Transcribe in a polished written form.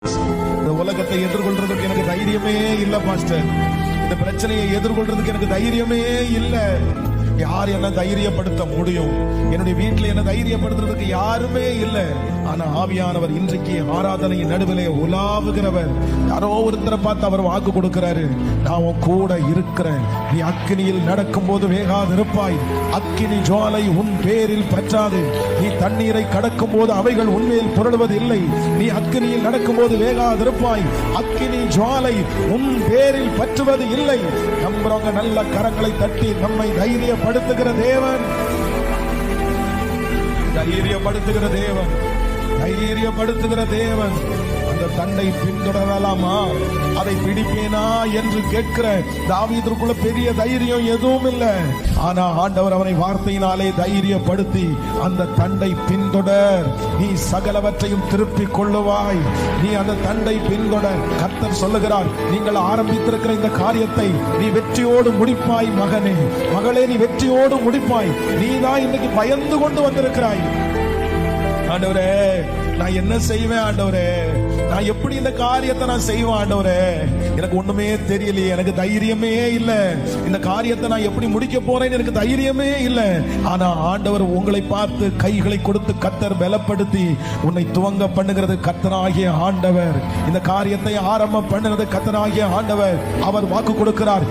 இந்த உலகத்தை எதிர்கொள்றதுக்கு எனக்கு தைரியமே இல்ல பாஸ்டர். இந்த பிரச்சனையை எதிர்கொள்றதுக்கு எனக்கு தைரியமே இல்ல. யார் என்ன தைரியப்படுத்த முடியும்? என்னுடைய வீட்டில் என்ன தைரியப்படுத்துறதுக்கு யாருமே இல்லை. ஆனா ஆவியானவர் இன்றைக்கு ஆராதனையின் நடுவிலே உலாவுகிறவர். யாரோ ஒருத்தரை பார்த்து அவர் வாக்கு கொடுக்கிறாரு, நான் உன் கூட இருக்கிறேன். நீ அக்கினியில் நடக்கும் போது வேகாதிருப்பாய். அக்கினி ஜுவாலை உன் பேரில் பற்றாது. நீ தண்ணீரை கடக்கும் போது அவைகள் உன்மேல் புரளுவது இல்லை. நீ அக்கினியில் நடக்கும் போது வேகாதிருப்பாய். அக்கினி ஜுவாலை உன் பேரில் பற்றுவது இல்லை. நம்புறவங்க நல்ல கரங்களை தட்டி நம்மை தைரியப்படுத்துகிற தேவன், தைரியப்படுத்துகிற தேவன், தைரியப்படுத்துகிற தேவன். அந்த தண்டை பின்தொடரலாமா, அதை பிடிப்பேனா என்று கேட்கிற தாவீதுக்குள்ள பெரிய தைரியம் எதுவும் இல்லை. ஆனா ஆண்டவர் அவனை வார்த்தையினாலே தைரியப்படுத்தி அந்த தண்டை பின்தொடர், நீ சகலவற்றையும் திருப்பிக் கொள்ளுவாய், நீ அந்த தண்டை பின்தொடர். கர்த்தர் சொல்லுகிறார், நீங்கள் ஆரம்பித்திருக்கிற இந்த காரியத்தை நீ வெற்றியோடு முடிப்பாய். மகனே, மகளே, நீ வெற்றியோடு முடிப்பாய். நீதான் இன்னைக்கு பயந்து கொண்டு வந்திருக்கிறாய். ஆண்டவரே, நான் என்ன செய்வேன் ஆண்டவரே? நான் எப்படி இந்த காரியத்தை நான் செய்வேன் ஆண்டவரே? எனக்கு ஒண்ணுமே தெரியலையே, எனக்கு தைரியமே இல்ல. இந்த காரியத்தை நான் எப்படி முடிக்க போறேன்னு எனக்கு தைரியமே இல்ல. ஆனா ஆண்டவர் உங்களை பார்த்து கைகளை கொடுத்து கர்த்தர் பலப்படுத்தி உன்னை துவங்க பண்ணுகிறது கர்த்தராகிய ஆண்டவர். இந்த காரியத்தை ஆரம்பம் பண்ணுறது கர்த்தராகிய ஆண்டவர். அவர் வாக்கு கொடுக்கிறார்,